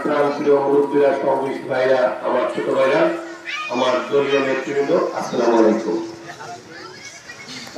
প্রাণপ্রিয় মুরব্বীরা, সমাবেশী ভাইরা, আমার ছোট ভাইরা, আমার দলীয় নেতৃবৃন্দ, আসসালামু আলাইকুম।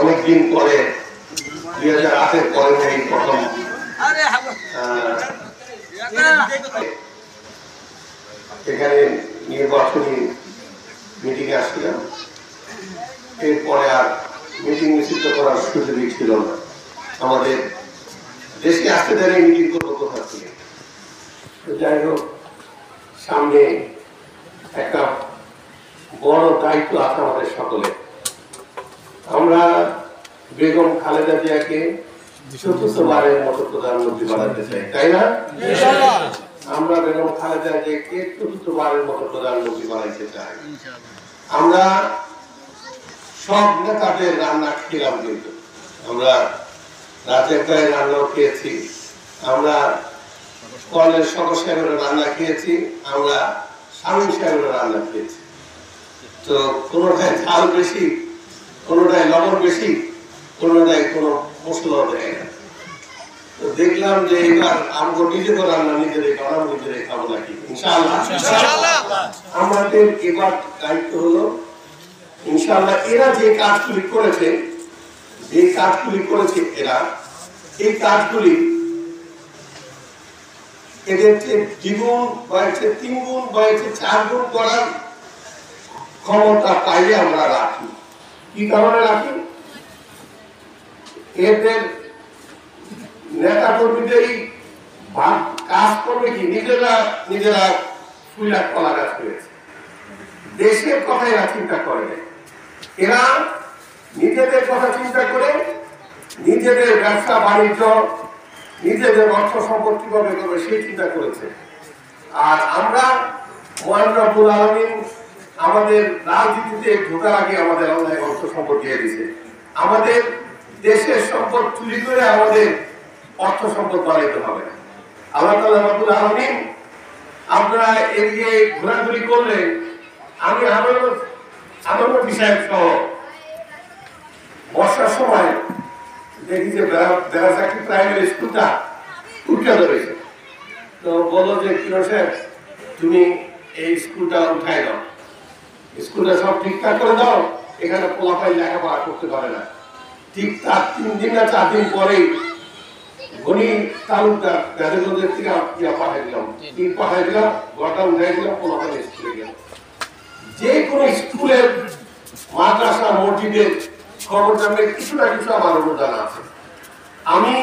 অনেকদিন পরে 2008-এর পরে এই প্রথম এখানে নির্বাচনী মিটিং এ আসছিলাম। এরপরে আর মিটিং নিষিদ্ধ করার সুযোগই ছিল না। আমাদের দেশে আসতে দাঁড়িয়ে মিটিং করবো কোথা থেকে। যাই হোক, সামনে একটা বড় দায়িত্ব আছে আমাদের সকলে। আমরা বেগম খালেদা জিয়াকে চতুর্থবারের মতো প্রধানমন্ত্রী বানাতে চাই, তাই না? আমরা বেগম খালেদা জিয়াকে চতুর্থবারের মতো প্রধানমন্ত্রী বানাইতে চাই। আমরা সব নেতাদের রান্না খেলাম, কিন্তু আমরা রাতের প্রায় রান্নাও খেয়েছি, আমরা কলের সকল সাহেবের রান্না খেয়েছি, আমরা স্বামী সাহেবের রান্না খেয়েছি। তো কোনোটায় ঝাল বেশি, কোনোটায় লবণ বেশি, কোনোটায় কোনো মশলা দেয় না। তো দেখলাম যে এবার আমরা নিজেদের রান্না নিজেরাই করা, নিজেরাই খাবো নাকি ইনশাআল্লাহ। আমাদের এবার দায়িত্ব হলো ইনশাআল্লাহ এরা যে কাজগুলি করেছে, এরা এই কাজগুলি এদের দ্বিগুণ বা 3 গুণ বা 4 গুণ করার ক্ষমতা পাইলে আমরা রাখি। কি কারণে রাখি? এদের নেতা কর্মীদেরই কাজ করবে কি নিজেরা ফুলা কলা গাছ করেছে, দেশের কথা এরা চিন্তা করে। এরা নিজেদের কথা চিন্তা করে নিজেদের ব্যবসা বাণিজ্য, নিজেদের অর্থ সম্পদ কিভাবে করবে সেই চিন্তা করেছে। আর আমরা মহান রব্বুল আলামিন আমাদের রাজনীতিতে ঢোকার আগে আমাদের আল্লাহ অর্থ সম্পদ দিয়ে দিয়েছে। আমাদের দেশের সম্পদ চুরি করে আমাদের অর্থ সম্পদ বাড়াইতে হবে। আল্লাহ তাআলা রব্বুল আলামিন আপনারা এদিকে ঘোরাঘুরি করলে আমি আনন্দ বিষয় সহ বর্ষার সময় দেখি যে বেড়াচাকরি প্রাইমারি স্কুলটা উঠে ধরেছে। তো বললো যে কিরণ সাহেব, তুমি এই স্কুলটা উঠাই দাও, স্কুলটা সব ঠিকঠাক করে দাও, এখানে পোলাপাই লেখাপড়া করতে পারে না। ঠিক তার 3 দিন না 4 দিন পরেই গণি তালুকদার গাজীগঞ্জের থেকে পাঠাই দিলাম, ঘরটা উঠাই দিলাম, পোলাপাই স্কুলে গেল। যে কোনো স্কুলের, মাদ্রাসা, মসজিদের খবর জানলে কিছু না কিছু আমার অনুদান আছে। আমি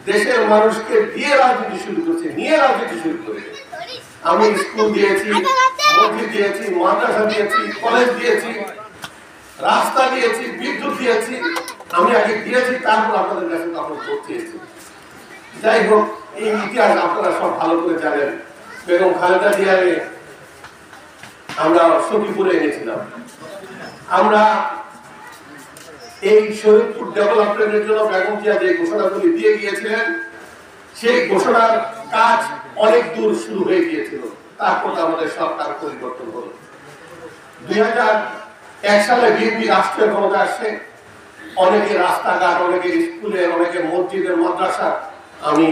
দেশের মানুষকে দিয়ে রাজনীতি শুরু করছি, নিয়ে রাজনীতি শুরু করে। আমি স্কুল দিয়েছি, মসজিদ দিয়েছি, মাদ্রাসা দিয়েছি, কলেজ দিয়েছি, রাস্তা দিয়েছি, বিদ্যুৎ দিয়েছি। আমি আগে দিয়েছি, তারপর আপনাদের কাছে তখন পৌঁছেছি। যাই হোক, এই ইতিহাস আপনারা সব ভালো করে জানেন। বেগম খালেদা জিয়াকে আমরা সখীপুরে এনেছিলাম। আমরা এই শরীয়তপুর ডেভেলপমেন্টের জন্য বেগম জিয়া যে ঘোষণাগুলি দিয়ে গিয়েছিলেন, সেই ঘোষণার কাজ অনেক দূর শুরু হয়ে গিয়েছিল। তারপর আমাদের সরকার পরিবর্তন হলো। 2001 সালে বিএনপি রাষ্ট্রীয় ক্ষমতা আসছে। অনেকে রাস্তাঘাট, অনেকে স্কুলে, অনেকে মসজিদের, মাদ্রাসা আমি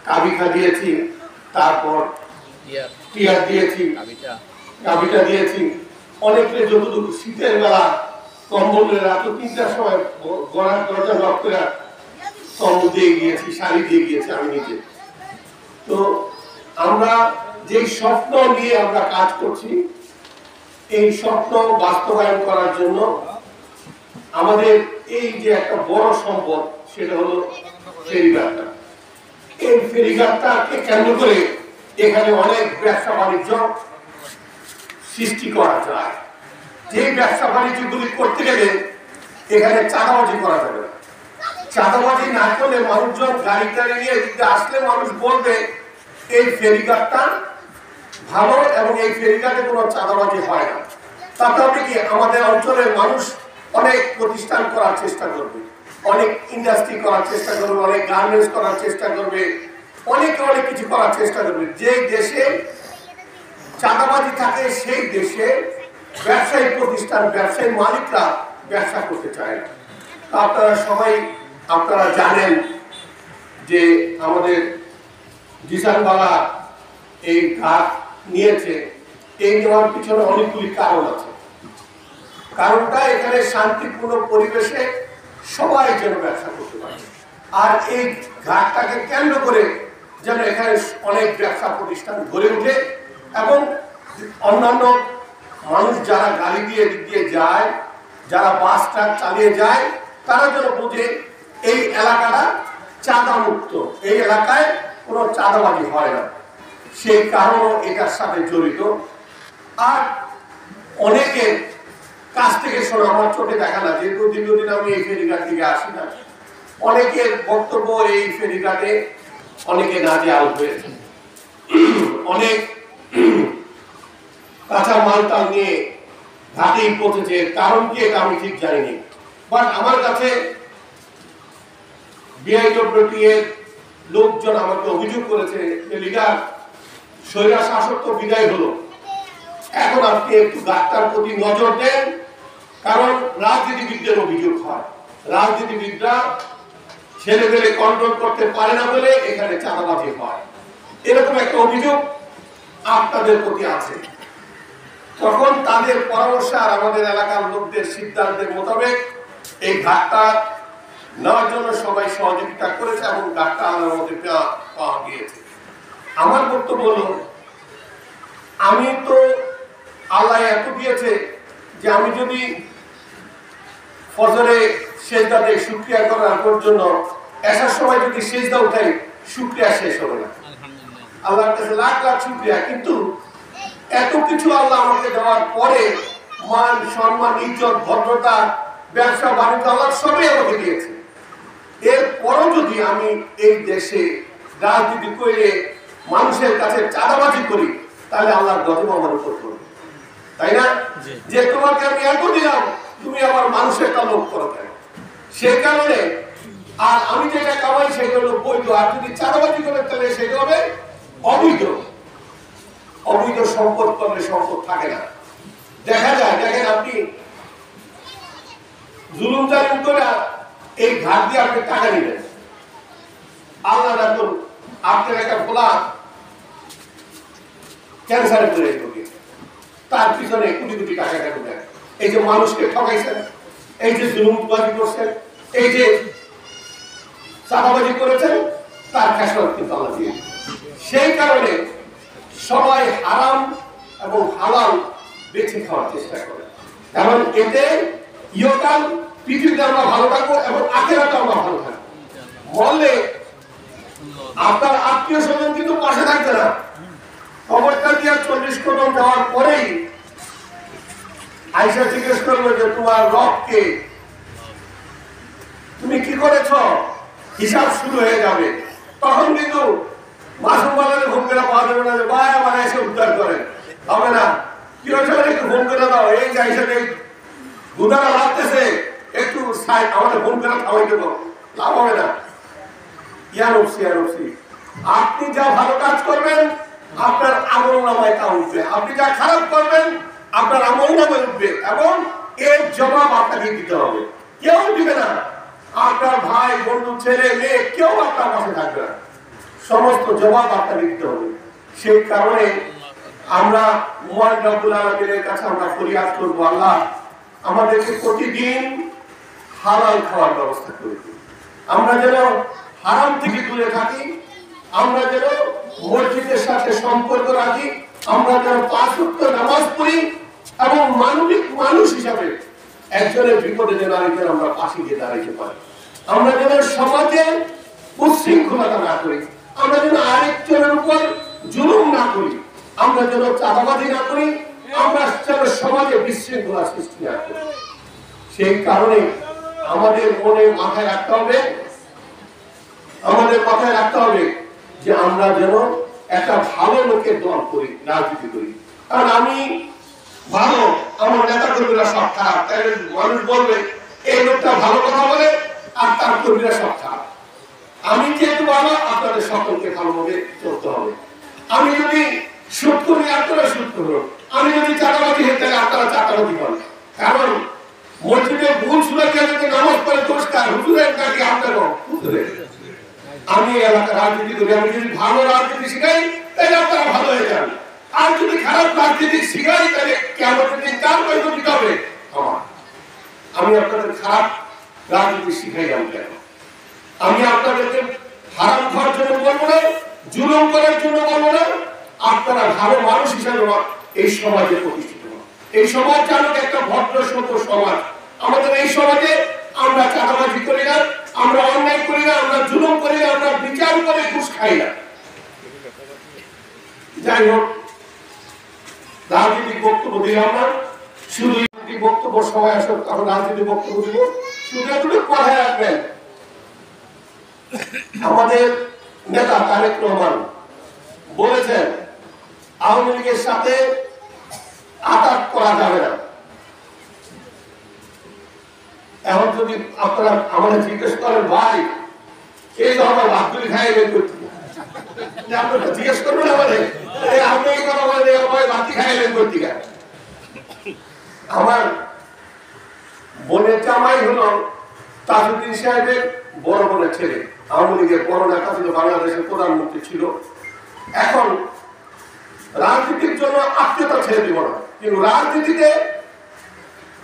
কাবিখা দিয়েছি, তারপর টিয়ার দিয়েছি, কাবিটা দিয়েছি। অনেকে যতটুকু শীতের বেলা কম্বলের রাত 3টার সময় গড়ার দরজা লক করে কম্বল দিয়ে গিয়েছি, শাড়ি দিয়ে গিয়েছি আমি নিজে। তো আমরা যে স্বপ্ন নিয়ে আমরা কাজ করছি, এই স্বপ্ন বাস্তবায়ন করার জন্য আমাদের এই যে একটা বড় সম্পদ, সেটা হলো ফেরিঘাটটা। এই ফেরিঘাটটাকে কেন্দ্র করে এখানে অনেক ব্যবসা বাণিজ্য সৃষ্টি করা যায়। যে ব্যবসা বাণিজ্য গুলি করতে গেলে এখানে চাঁদাবাজি করা যাবে না। চাঁদাবাজি না করলে মানুষজন গাড়ি টাড়ি নিয়ে এদিকে আসলে মানুষ বলবে এই ফেরিঘাটটা ভালো এবং এই ফেরিঘাটে কোনো চাঁদাবাজি হয় না। তাতে হবে কি, আমাদের অঞ্চলের মানুষ অনেক প্রতিষ্ঠান করার চেষ্টা করবে, অনেক ইন্ডাস্ট্রি করার চেষ্টা করবে, অনেক গার্মেন্টস করার চেষ্টা করবে, অনেক কিছু করার চেষ্টা করবে। যে দেশে চাঁদাবাজি থাকে সেই দেশে ব্যবসায়ী প্রতিষ্ঠান, ব্যবসায়ী মালিকরা ব্যবসা করতে চায় না। আপনারা সবাই জানেন যে আমাদের জিসানবালা এই ঘাট নিয়েছে, এই নেওয়ার পিছনে অনেকগুলি কারণ আছে। কারণটা এখানে শান্তিপূর্ণ পরিবেশে সবাই যেন ব্যবসা করতে পারে, আর এই ঘাটটাকে কেন্দ্র করে যেন এখানে অনেক ব্যবসা প্রতিষ্ঠান গড়ে ওঠে এবং অন্যান্য মানুষ যারা গাড়ি দিয়ে দিক দিয়ে যায়, যারা বাস ট্রাক চালিয়ে যায়, তারা যেন বোঝে এই এলাকাটা চাঁদা মুক্ত, এই এলাকায় কোনো চাঁদাবাজি হয় না। সেই কারণও এটার সাথে জড়িত। আর অনেকের কাছ থেকে শোনা, আমার চোখে দেখা না, যেহেতু দীর্ঘদিন আমি এই ফেরিঘাট দিকে আসি না, অনেকের বক্তব্য এই ফেরিঘাটে অনেকে নাজেহাল হয়েছে, অনেক কাঁচা মালটাল নিয়ে ঘাটেই পৌঁছেছে। কারণ কি এটা আমি ঠিক জানিনি, বাট আমার কাছে বিআইডব্লিউটি এর লোকজন আমাকে অভিযোগ করেছে যে লিডার, স্বৈরা শাসক তো বিদায় হলো, এখন আপনি একটু ঘাটটার প্রতি নজর দেন, কারণ রাজনীতিবিদদের অভিযোগ হয়, রাজনীতিবিদরা ছেলে পেলে কন্ট্রোল করতে পারে না বলে এখানে চাঁদাবাজি হয়, এরকম একটা অভিযোগ আপনাদের প্রতি আছে। তখন তাদের পরামর্শ আর আমাদের এলাকার লোকদের সিদ্ধান্তের মোতাবেক এই ঘাটটা নেওয়ার জন্য সবাই সহযোগিতা করেছে এবং ঘাটটা আমার মধ্যে পাওয়া গিয়েছে। আমার বক্তব্য হলো, আমি তো আল্লাহ এত দিয়েছে যে আমি যদি ফজরে সেজদা দেই শুকরিয়া করার জন্য, আসার সময় যদি সেজদা উঠাই, শুকরিয়া শেষ হবে না। আল্লাহর কাছে লাখ লাখ শুকরিয়া, কিন্তু এত কিছু আল্লাহ আমাকে দেওয়ার পরে মান সম্মান ইজ্জত ভদ্রতা ব্যবসা বাণিজ্য আল্লাহ সবই আমাকে দিয়েছে, এরপরও যদি আমি এই দেশে রাজনীতি করে মানুষের কাছে চাঁদাবাজি করি, তাহলে আল্লাহর গজব আমার উপর করবে, তাই না? যে তোমাকে আমি এত দিলাম, তুমি আবার মানুষের লোভ করো কেন? সেই কারণে আর আমি যেটা কামাই সেটা হলো বৈধ, আর যদি চাঁদাবাজি করে তাহলে সেটা হবে অবৈধ। অবৈধ সম্পদ করলে সম্পদ থাকে না। দেখা যায়, দেখেন আপনি জুলুম জালিম করে এই ঘাট দিয়ে আপনি টাকা নিলেন, আল্লাহ রাখুন আপনার একটা পোলা ক্যান্সারে করে ঢোকে, তার পিছনে কোটি কোটি টাকা কেন দেন? এই যে মানুষকে ঠকাইছেন, এই যে জুলুমবাজি করছেন, এই যে চাঁদাবাজি করেছেন, তার খেসারত কিন্তু আল্লাহ দিয়ে। সেই কারণে সবাই হারাম এবং হালাল বেছে খাওয়ার চেষ্টা করে, কারণ এতে ইহকাল পৃথিবীতে আমরা ভালো থাকবো এবং আখেরাতে আমরা ভালো থাকবো। বললে আপনার আত্মীয় স্বজন কিন্তু পাশে থাকবে না। কবরটা দিয়ে 40 কদম যাওয়ার পরেই আয়েশা জিজ্ঞেস করলো যে তোমার রবকে তুমি কি করেছ, হিসাব শুরু হয়ে যাবে। তখন কিন্তু মাসুম বালারে ঘুম করে পাওয়া যাবে না যে ভাই আমার এসে উদ্ধার করেন, হবে না। কি হয়েছে একটু ঘুম করে দাও, এই যে আয়েশা গুদারা লাগতেছে, একটু আমাদের ঘুম করে খাওয়াই দেবো, লাভ হবে না। আপনি যা ভালো কাজ করবেন আপনার আমল নামায় তা উঠবে, আপনি যা খারাপ করবেন আপনার আমল নামায় উঠবে, এবং এর জবাব আপনাকে দিতে হবে। কেউ দিবে না, আপনার ভাই বন্ধু ছেলে মেয়ে কেউ আপনার পাশে থাকবে না, সমস্ত জবাব আপনাকে দিতে হবে। সেই কারণে আমরা মহান রব্বুল আলামিনের কাছে আমরা ফরিয়াদ করবো, আল্লাহ আমাদেরকে প্রতিদিন হালাল খাওয়ার ব্যবস্থা করে দিন, আমরা যেন হারাম থেকে দূরে থাকি, আমরা যেন মসজিদের সাথে সম্পর্ক রাখি, আমরা যেন 5 ওয়াক্ত নামাজ পড়ি এবং মানবিক মানুষ হিসাবে একজনের বিপদে যেন আরেকজন আমরা পাশে গিয়ে দাঁড়াইতে পারি, আমরা যেন সমাজে উচ্ছৃঙ্খলতা না করি, আমরা যেন আরেকজনের উপর জুলুম না করি, আমরা যেন চাঁদাবাজি না করি, আমরা যেন সমাজে বিশৃঙ্খলা সৃষ্টি না করি। সেই কারণে আমাদের মনে মাথায় রাখতে হবে, আমাদের মাথায় রাখতে হবে যে আমরা যেন একটা ভালো লোকের দল করি, রাজনীতি করি। কারণ আমি ভালো, আমার নেতা কর্মীরা সব খারাপ, তাহলে মানুষ বলবে এই লোকটা ভালো কথা বলে আর তার কর্মীরা সব খারাপ। আমি যেহেতু ভালো, আপনাদের সকলকে ভালোভাবে চলতে হবে। আমি যদি সুদ করি আপনারা সুদ করুন, আমি যদি চাঁদাবাজি হয়ে তাহলে আপনারা চাঁদাবাজি করেন। কারণ মসজিদে ভুল সুরাকে যদি নামাজ পড়ে দোষটা হুজুরের কাছে আপনারও হুজুরের। আমি এলাকার রাজনীতি করি, আমি যদি ভালো রাজনীতি শিখাই তাহলে আপনারা ভালো আর যদি খারাপ রাজনীতি শিখাই তাহলে কেমন দিন কার পয়সা দিতে হবে আমার। আমি আপনাদের খারাপ রাজনীতি শিখাইলাম কেন? আমি আপনাদেরকে হারাম খাওয়ার জন্য বলবো না, জুলুম করার জন্য বলবো না। আপনারা ভালো মানুষ হিসাবে এই সমাজে প্রতিষ্ঠিত, এই সমাজ জানুক একটা ভদ্র সভ্য সমাজ। আমাদের এই সমাজে আমরা চাঁদাবাজি করি না, আমরা অন্যায় করি না, আমরা জুলুম করি না, আমরা বিচার করে ঘুষ খাই না। যাই হোক, রাজনীতিক বক্তব্য দিলাম না, শুধু বক্তব্য সবাই আসুক, তখন রাজনীতিক বক্তব্য দিব। শুধু একটু কথায় রাখবেন, আমাদের নেতা তারেক রহমান বলেছেন আওয়ামী লীগের সাথে আঘাত করা যাবে না। এখন যদি আপনারা আমাদের জিজ্ঞেস করেন ভাই এই ধরনের বাদুরি খাই বের করতে, আপনারা জিজ্ঞেস করবেন আমাদের আপনি এই কথা বলেন বাতি খাই বের করতে। আমার বোনের জামাই হলো তাজউদ্দিন সাহেবের বড় বোনের ছেলে, আওয়ামী লীগের বড় নেতা ছিল, বাংলাদেশের প্রধানমন্ত্রী ছিল। এখন রাজনীতির জন্য আত্মীয়তা ছেড়ে দিব না, কিন্তু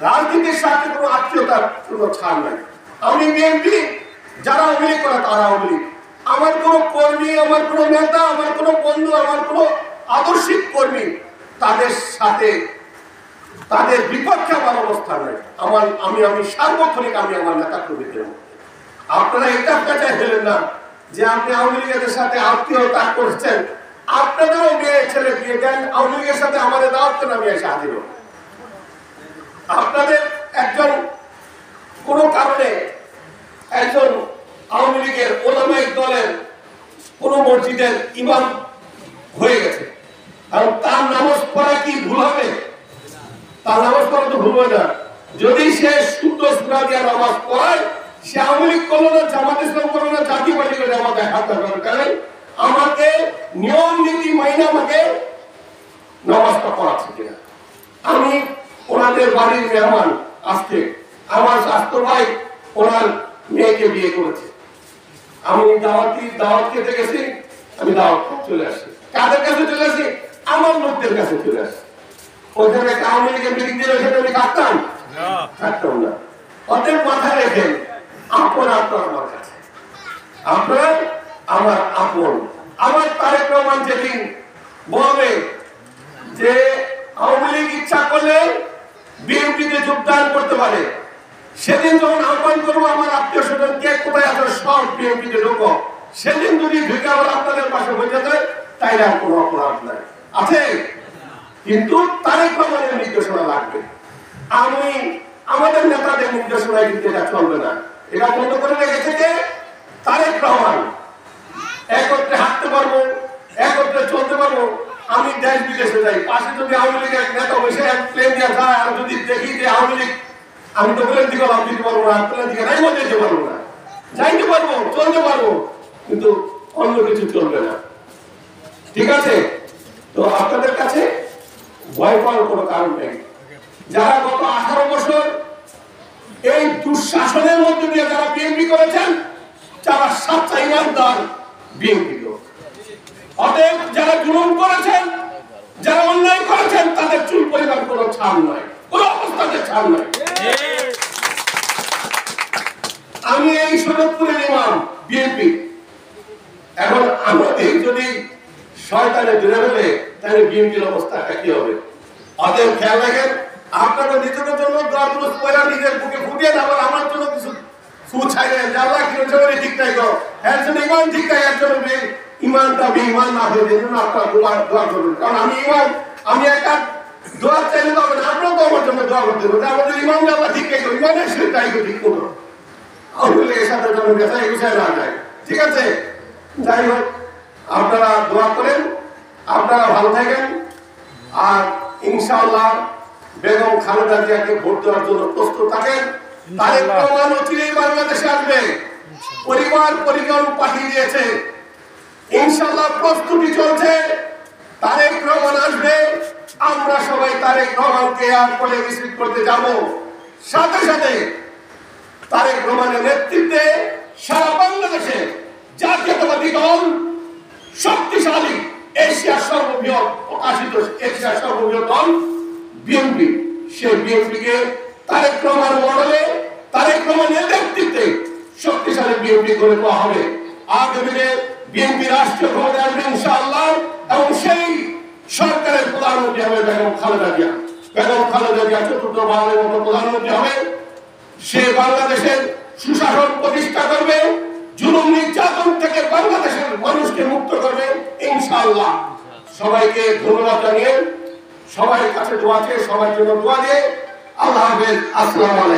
রাজনীতির সাথে কোনো আত্মীয়তার কোনো ছাড় নাই। আমি বিএনপি, যারা আওয়ামী লীগ করে তারা আওয়ামী লীগ। আমার কোনো কর্মী, আমার কোনো নেতা, আমার কোনো বন্ধু, আমার কোনো আদর্শিক কর্মী, তাদের সাথে তাদের বিপক্ষে আমার অবস্থান নেই। আমি সার্বক্ষণিক আমি আমার নেতা কর্মীদের মধ্যে। আপনারা এটা পেঁচাই ফেলেন না যে আপনি আওয়ামী লীগের সাথে আত্মীয়তা করছেন, আপনাদেরও মেয়ে ছেলে বিয়ে দেন, আওয়ামী লীগের সাথে আমাদের দাওয়াত কেন আমি এসে হাজির। আপনাদের একজন কোন কারণে একজন আওয়ামী লীগের ওলামায়ে দলের কোন মসজিদের ইমাম হয়ে গেছে, কারণ তার নামাজ পড়া কি ভুল হবে? তার নামাজ পড়া তো ভুল হয় না। যদি সে শুদ্ধ সূরা দিয়ে নামাজ পড়ায়, সে আওয়ামী লীগ করলো না, জামাত ইসলাম করলো না, জাতীয় পার্টি করে আমাকে হাত দরকার, আমাকে নিয়ম নীতি মাইনে আমাকে নামাজটা পড়াচ্ছে কিনা। আমি ওনাদের বাড়ির মেহমান, আজকে আমার স্বাস্থ্য ভাই ওনার মেয়েকে বিয়ে করেছে, আমি দাওয়াত খেতে গেছি, আমি দাওয়াত চলে আসি। কাদের কাছে চলে আসি? আমার লোকদের কাছে চলে আসি। ওখানে আওয়ামী লীগের মিটিং দিয়ে ওখানে আমি থাকতাম না। ওদের মাথায় রেখেন আপন আমার কাছে, আপনার আমার আপন। আমার তারেক রহমান যেদিন বলবে যে আওয়ামী লীগ ইচ্ছা করলে বিএনপিতে যোগদান করতে পারে, সেদিন যখন আহ্বান করবো আমার আত্মীয় স্বজন কে কোথায় আছে সব বিএনপিতে ঢোকো, সেদিন যদি ঢুকে আবার আপনাদের পাশে হয়ে যায় তাইলে আর কোনো অপরাধ নাই আছে। কিন্তু তারেক রহমানের নির্দেশনা লাগবে। আমি আমাদের নেতাদের নির্দেশনায় কিন্তু এটা চলবে না। এটা বন্ধ করে রেখেছে যে তারেক রহমান একত্রে হাঁটতে পারবো, একত্রে চলতে পারবো। আমি দেশ বিদেশে যাই, পাশে যদি আওয়ামী লীগের নেতা বসে প্লেন দিয়ে যায়, আর যদি দেখি যে আওয়ামী লীগ, আমি তো প্লেন দিকে লাভ দিতে পারবো না, প্লেন দিকে নাই যেতে পারবো না, যাইতে পারবো, চলতে পারবো, কিন্তু অন্য কিছু চলবে না। ঠিক আছে? তো আপনাদের কাছে ভয় পাওয়ার কোনো কারণ নেই। যারা গত 18 বছর এই দুঃশাসনের মধ্যে দিয়ে যারা বিএনপি করেছেন, যারা সাচ্চা ইমানদার বিএনপি লোক। অতএব যারা জুলুম করেছেন, যারা অন্যায় করেছেন, তাদের চুল পরিবার কোনো ছাড় নয়, কোনো অবস্থাতে ছাড় নয়। আমি এই সৈয়দপুরের ইমাম বিএনপি। এখন আমাদের যদি শয়তানে ধরে ফেলে তাহলে বিএনপির অবস্থা কি হবে? অতএব খেয়াল রাখেন, আপনাদের নিজেদের জন্য দরদুরুস পয়লা নিজের বুকে ফুটিয়ে আবার আমার জন্য কিছু সুছাইলেন, আল্লাহ কি জন্য ঠিক নাই গো, একজন ইমান ঠিক নাই, একজন ইমানটা বেঈমান না হয়ে যায়, আপনারা দোয়া করবেন। কারণ আমি ইমান, আমি একটা দোয়া চাইলে তো হবে না, আপনারাও তো আমার জন্য দোয়া করতে হবে। আমাদের ইমান আল্লাহ ঠিক নাই, ইমানের সাথে তাই ঠিক করো, আমাদের সাথে যেন বেসাই গুছায় না যায়। ঠিক আছে? যাই হোক, আপনারা দোয়া করেন, আপনারা ভালো থাকেন। আর ইনশাআল্লাহ বেগম খালেদা জিয়াকে ভোট দেওয়ার জন্য প্রস্তুত থাকেন। তারেক রহমান অচিরেই বাংলাদেশে আসবে, পরিজন পাঠিয়ে দিয়েছে, ইনশাআল্লাহ প্রস্তুতি চলছে। তারেক রহমান আসবে, আমরা সবাই তারেক রহমানকে এয়ারপোর্টে রিসিভ করতে যাব। সাথে সাথে তারেক রহমানের নেতৃত্বে সারা বাংলাদেশে জাতীয়তাবাদী দল শক্তিশালী এশিয়ার সর্ববৃহৎ প্রকাশিত এশিয়ার সর্ববৃহৎ দল বিএনপি। সেই বিএনপিকে তারেক রহমান মডেলে, তারেক রহমানের নেতৃত্বে শক্তিশালী বিএনপি গড়ে তোলা হবে। আগামী দিনে বিএনপি রাষ্ট্রীয় ক্ষমতায় আসবে ইনশাআল্লাহ, এবং সেই সরকারের প্রধানমন্ত্রী হবে বেগম খালেদা জিয়া। বেগম খালেদা জিয়া চতুর্থবারের মতো প্রধানমন্ত্রী হবে। সে বাংলাদেশের সুশাসন প্রতিষ্ঠা করবে, জুলুম নির্যাতন থেকে বাংলাদেশের মানুষকে মুক্ত করবে ইনশাআল্লাহ। সবাইকে ধন্যবাদ জানিয়ে, সবার কাছে দোয়া চেয়ে, সবার জন্য দোয়া দিয়ে আল্লাহ হাফেজ। আসসালামু আলাইকুম।